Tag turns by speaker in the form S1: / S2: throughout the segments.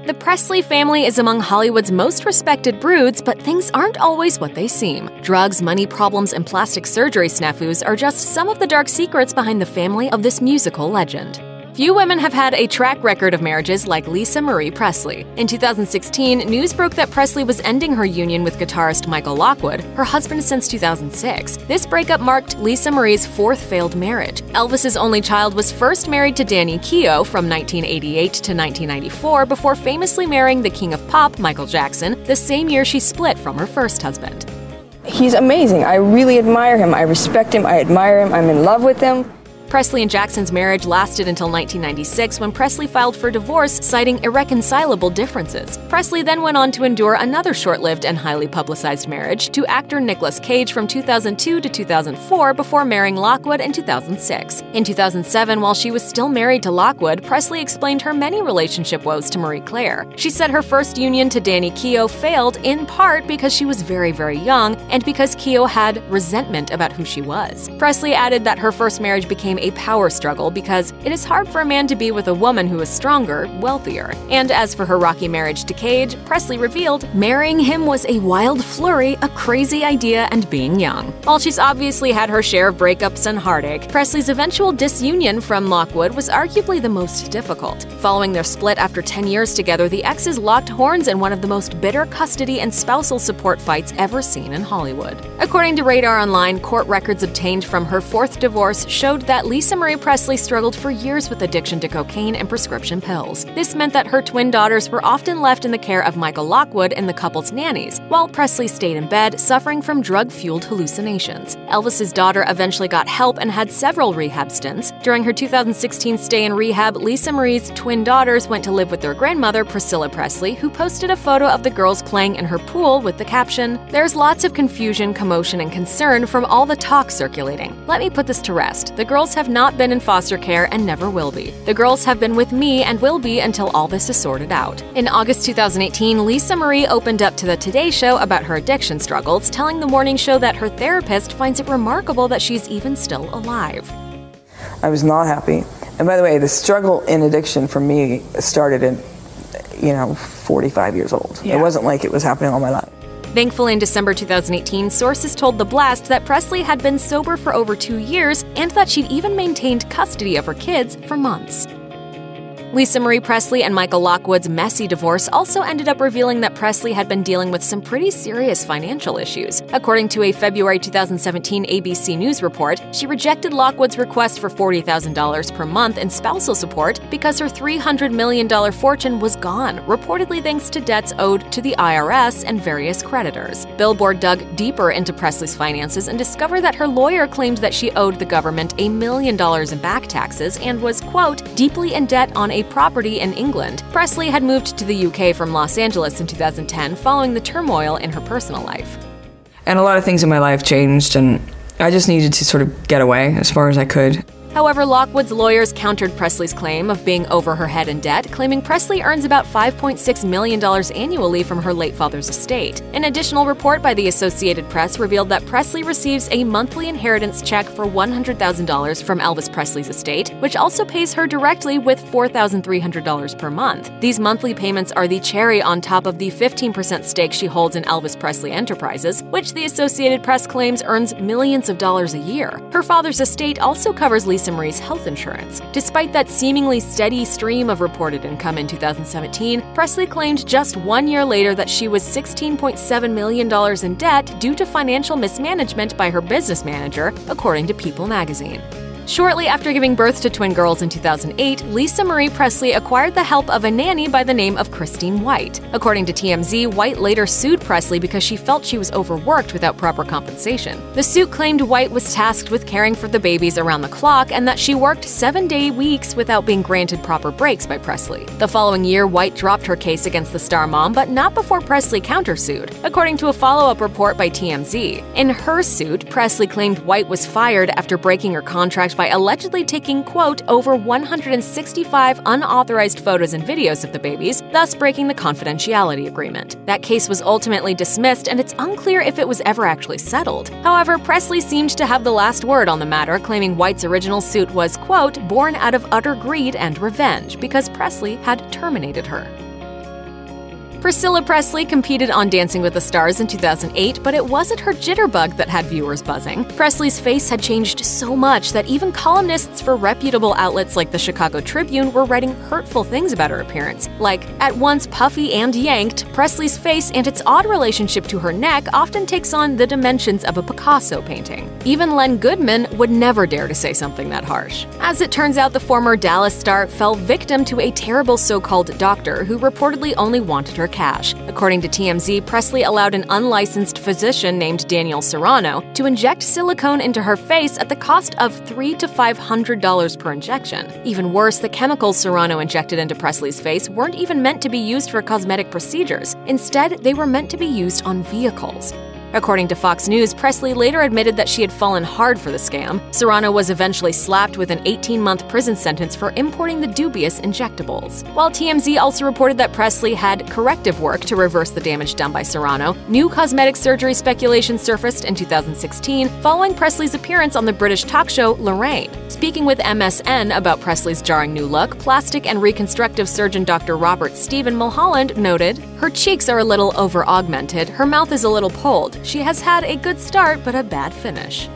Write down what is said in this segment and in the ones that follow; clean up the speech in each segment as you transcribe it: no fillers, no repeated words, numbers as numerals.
S1: The Presley family is among Hollywood's most respected broods, but things aren't always what they seem. Drugs, money problems, and plastic surgery snafus are just some of the dark secrets behind the family of this musical legend. Few women have had a track record of marriages like Lisa Marie Presley. In 2016, news broke that Presley was ending her union with guitarist Michael Lockwood, her husband since 2006. This breakup marked Lisa Marie's fourth failed marriage. Elvis's only child was first married to Danny Keough from 1988 to 1994 before famously marrying the king of pop, Michael Jackson, the same year she split from her first husband.
S2: He's amazing. I really admire him. I respect him. I admire him. I'm in love with him.
S1: Presley and Jackson's marriage lasted until 1996 when Presley filed for divorce, citing irreconcilable differences. Presley then went on to endure another short-lived and highly publicized marriage to actor Nicolas Cage from 2002 to 2004 before marrying Lockwood in 2006. In 2007, while she was still married to Lockwood, Presley explained her many relationship woes to Marie Claire. She said her first union to Danny Keough failed in part because she was very, very young and because Keough had resentment about who she was. Presley added that her first marriage became a power struggle because it is hard for a man to be with a woman who is stronger, wealthier. And as for her rocky marriage to Cage, Presley revealed marrying him was a wild flurry, a crazy idea, and being young. While she's obviously had her share of breakups and heartache, Presley's eventual disunion from Lockwood was arguably the most difficult. Following their split after 10 years together, the exes locked horns in one of the most bitter custody and spousal support fights ever seen in Hollywood. According to Radar Online, court records obtained from her fourth divorce showed that Lisa Marie Presley struggled for years with addiction to cocaine and prescription pills. This meant that her twin daughters were often left in the care of Michael Lockwood and the couple's nannies, while Presley stayed in bed, suffering from drug-fueled hallucinations. Elvis's daughter eventually got help and had several rehab stints. During her 2016 stay in rehab, Lisa Marie's twin daughters went to live with their grandmother, Priscilla Presley, who posted a photo of the girls playing in her pool with the caption, "There's lots of confusion, commotion, and concern from all the talk circulating. Let me put this to rest. The girls have not been in foster care and never will be. The girls have been with me and will be until all this is sorted out." In August 2018, Lisa Marie opened up to the Today Show about her addiction struggles, telling the morning show that her therapist finds it remarkable that she's even still alive.
S2: I was not happy. And by the way, the struggle in addiction for me started at, 45 years old. Yeah. It wasn't like it was happening all my life.
S1: Thankfully, in December 2018, sources told The Blast that Presley had been sober for over 2 years and that she'd even maintained custody of her kids for months. Lisa Marie Presley and Michael Lockwood's messy divorce also ended up revealing that Presley had been dealing with some pretty serious financial issues. According to a February 2017 ABC News report, she rejected Lockwood's request for $40,000 per month in spousal support because her $300 million fortune was gone, reportedly thanks to debts owed to the IRS and various creditors. Billboard dug deeper into Presley's finances and discovered that her lawyer claimed that she owed the government $1 million in back taxes and was, quote, deeply in debt on a property in England. Presley had moved to the UK from Los Angeles in 2010 following the turmoil in her personal life.
S2: And a lot of things in my life changed, and I just needed to sort of get away as far as I could.
S1: However, Lockwood's lawyers countered Presley's claim of being over her head in debt, claiming Presley earns about $5.6 million annually from her late father's estate. An additional report by the Associated Press revealed that Presley receives a monthly inheritance check for $100,000 from Elvis Presley's estate, which also pays her directly with $4,300 per month. These monthly payments are the cherry on top of the 15% stake she holds in Elvis Presley Enterprises, which the Associated Press claims earns millions of dollars a year. Her father's estate also covers Lisa Marie's health insurance. Despite that seemingly steady stream of reported income in 2017, Presley claimed just 1 year later that she was $16.7 million in debt due to financial mismanagement by her business manager, according to People magazine. Shortly after giving birth to twin girls in 2008, Lisa Marie Presley acquired the help of a nanny by the name of Christine White. According to TMZ, White later sued Presley because she felt she was overworked without proper compensation. The suit claimed White was tasked with caring for the babies around the clock and that she worked 7-day weeks without being granted proper breaks by Presley. The following year, White dropped her case against the star mom, but not before Presley countersued, according to a follow-up report by TMZ. In her suit, Presley claimed White was fired after breaking her contract by allegedly taking, quote, over 165 unauthorized photos and videos of the babies, thus breaking the confidentiality agreement. That case was ultimately dismissed, and it's unclear if it was ever actually settled. However, Presley seemed to have the last word on the matter, claiming White's original suit was, quote, born out of utter greed and revenge because Presley had terminated her. Priscilla Presley competed on Dancing with the Stars in 2008, but it wasn't her jitterbug that had viewers buzzing. Presley's face had changed so much that even columnists for reputable outlets like the Chicago Tribune were writing hurtful things about her appearance. Like, at once puffy and yanked, Presley's face and its odd relationship to her neck often takes on the dimensions of a Picasso painting. Even Len Goodman would never dare to say something that harsh. As it turns out, the former Dallas star fell victim to a terrible so-called doctor who reportedly only wanted her cash. According to TMZ, Presley allowed an unlicensed physician named Daniel Serrano to inject silicone into her face at the cost of $300 to $500 per injection. Even worse, the chemicals Serrano injected into Presley's face weren't even meant to be used for cosmetic procedures. Instead, they were meant to be used on vehicles. According to Fox News, Presley later admitted that she had fallen hard for the scam. Serrano was eventually slapped with an 18-month prison sentence for importing the dubious injectables. While TMZ also reported that Presley had corrective work to reverse the damage done by Serrano, new cosmetic surgery speculation surfaced in 2016 following Presley's appearance on the British talk show Lorraine. Speaking with MSN about Presley's jarring new look, plastic and reconstructive surgeon Dr. Robert Stephen Mulholland noted, "Her cheeks are a little over-augmented, her mouth is a little pulled. She has had a good start but a bad finish."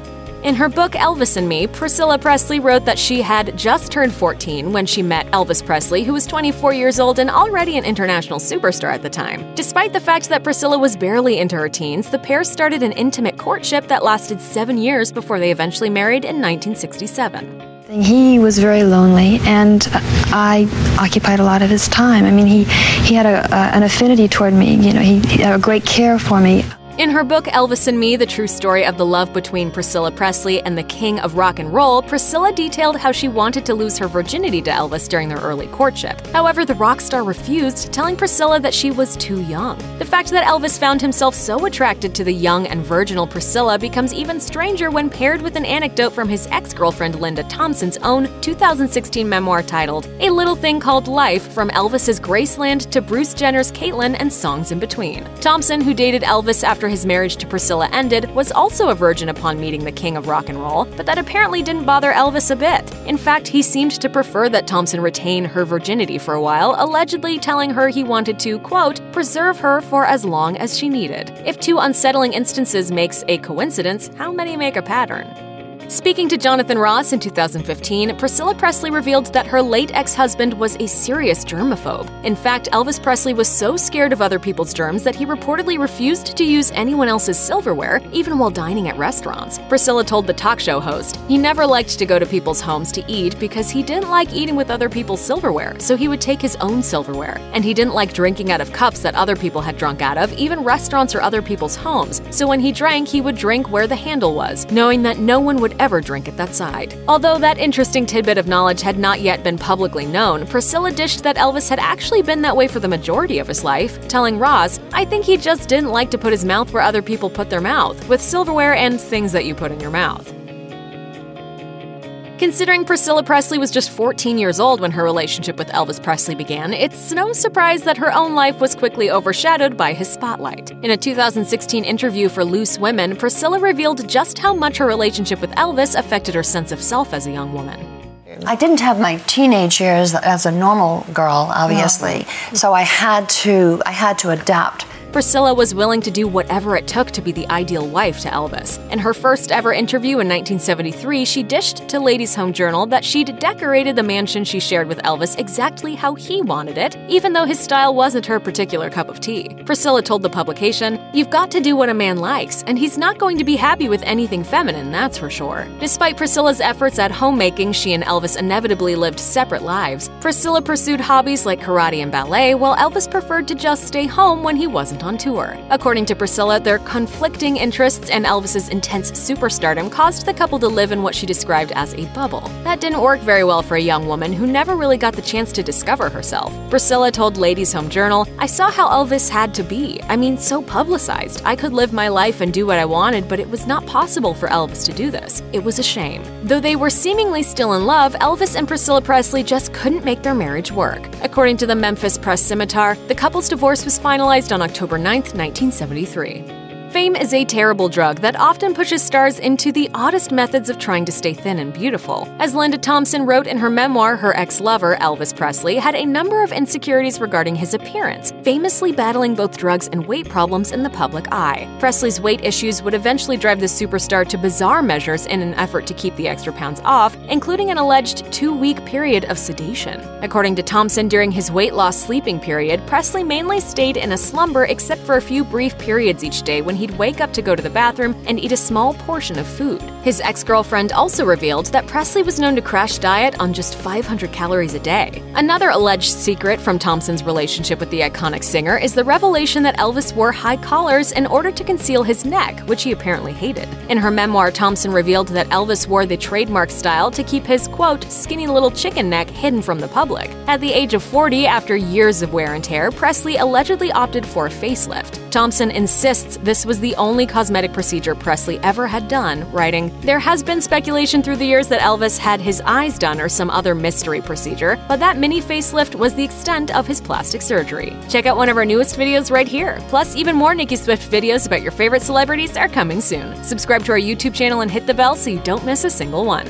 S1: In her book Elvis and Me, Priscilla Presley wrote that she had just turned 14 when she met Elvis Presley, who was 24 years old and already an international superstar at the time. Despite the fact that Priscilla was barely into her teens, the pair started an intimate courtship that lasted 7 years before they eventually married in 1967.
S3: He was very lonely, and I occupied a lot of his time. I mean, he had an affinity toward me. You know, he had a great care for me.
S1: In her book Elvis and Me, the true story of the love between Priscilla Presley and the king of rock and roll, Priscilla detailed how she wanted to lose her virginity to Elvis during their early courtship. However, the rock star refused, telling Priscilla that she was too young. The fact that Elvis found himself so attracted to the young and virginal Priscilla becomes even stranger when paired with an anecdote from his ex-girlfriend Linda Thompson's own 2016 memoir titled A Little Thing Called Life, From Elvis's Graceland to Bruce Jenner's Caitlyn and Songs in Between. Thompson, who dated Elvis after his marriage to Priscilla ended, was also a virgin upon meeting the king of rock and roll, but that apparently didn't bother Elvis a bit. In fact, he seemed to prefer that Thompson retain her virginity for a while, allegedly telling her he wanted to, quote, preserve her for as long as she needed. If two unsettling instances makes a coincidence, how many make a pattern? Speaking to Jonathan Ross in 2015, Priscilla Presley revealed that her late ex-husband was a serious germaphobe. In fact, Elvis Presley was so scared of other people's germs that he reportedly refused to use anyone else's silverware, even while dining at restaurants. Priscilla told the talk show host he never liked to go to people's homes to eat because he didn't like eating with other people's silverware, so he would take his own silverware. And he didn't like drinking out of cups that other people had drunk out of, even restaurants or other people's homes, so when he drank, he would drink where the handle was, knowing that no one would ever drink at that side. Although that interesting tidbit of knowledge had not yet been publicly known, Priscilla dished that Elvis had actually been that way for the majority of his life, telling Ross, I think he just didn't like to put his mouth where other people put their mouth, with silverware and things that you put in your mouth. Considering Priscilla Presley was just 14 years old when her relationship with Elvis Presley began, it's no surprise that her own life was quickly overshadowed by his spotlight. In a 2016 interview for Loose Women, Priscilla revealed just how much her relationship with Elvis affected her sense of self as a young woman.
S4: I didn't have my teenage years as a normal girl, obviously, so I had to adapt.
S1: Priscilla was willing to do whatever it took to be the ideal wife to Elvis. In her first ever interview in 1973, she dished to Ladies' Home Journal that she'd decorated the mansion she shared with Elvis exactly how he wanted it, even though his style wasn't her particular cup of tea. Priscilla told the publication, "You've got to do what a man likes, and he's not going to be happy with anything feminine, that's for sure." Despite Priscilla's efforts at homemaking, she and Elvis inevitably lived separate lives. Priscilla pursued hobbies like karate and ballet, while Elvis preferred to just stay home when he wasn't on tour. According to Priscilla, their conflicting interests and Elvis's intense superstardom caused the couple to live in what she described as a bubble. That didn't work very well for a young woman who never really got the chance to discover herself. Priscilla told Ladies' Home Journal, "I saw how Elvis had to be. I mean, so publicized. I could live my life and do what I wanted, but it was not possible for Elvis to do this. It was a shame." Though they were seemingly still in love, Elvis and Priscilla Presley just couldn't make their marriage work. According to the Memphis Press Scimitar, the couple's divorce was finalized on October 9, 1973. Fame is a terrible drug that often pushes stars into the oddest methods of trying to stay thin and beautiful. As Linda Thompson wrote in her memoir, her ex-lover, Elvis Presley, had a number of insecurities regarding his appearance, famously battling both drugs and weight problems in the public eye. Presley's weight issues would eventually drive the superstar to bizarre measures in an effort to keep the extra pounds off, including an alleged 2-week period of sedation. According to Thompson, during his weight loss sleeping period, Presley mainly stayed in a slumber except for a few brief periods each day when he'd wake up to go to the bathroom and eat a small portion of food. His ex-girlfriend also revealed that Presley was known to crash diet on just 500 calories a day. Another alleged secret from Thompson's relationship with the iconic singer is the revelation that Elvis wore high collars in order to conceal his neck, which he apparently hated. In her memoir, Thompson revealed that Elvis wore the trademark style to keep his, quote, skinny little chicken neck hidden from the public. At the age of 40, after years of wear and tear, Presley allegedly opted for a facelift. Thompson insists this was the only cosmetic procedure Presley ever had done, writing, "There has been speculation through the years that Elvis had his eyes done or some other mystery procedure, but that mini facelift was the extent of his plastic surgery." Check out one of our newest videos right here. Plus, even more Nicki Swift videos about your favorite celebrities are coming soon. Subscribe to our YouTube channel and hit the bell so you don't miss a single one.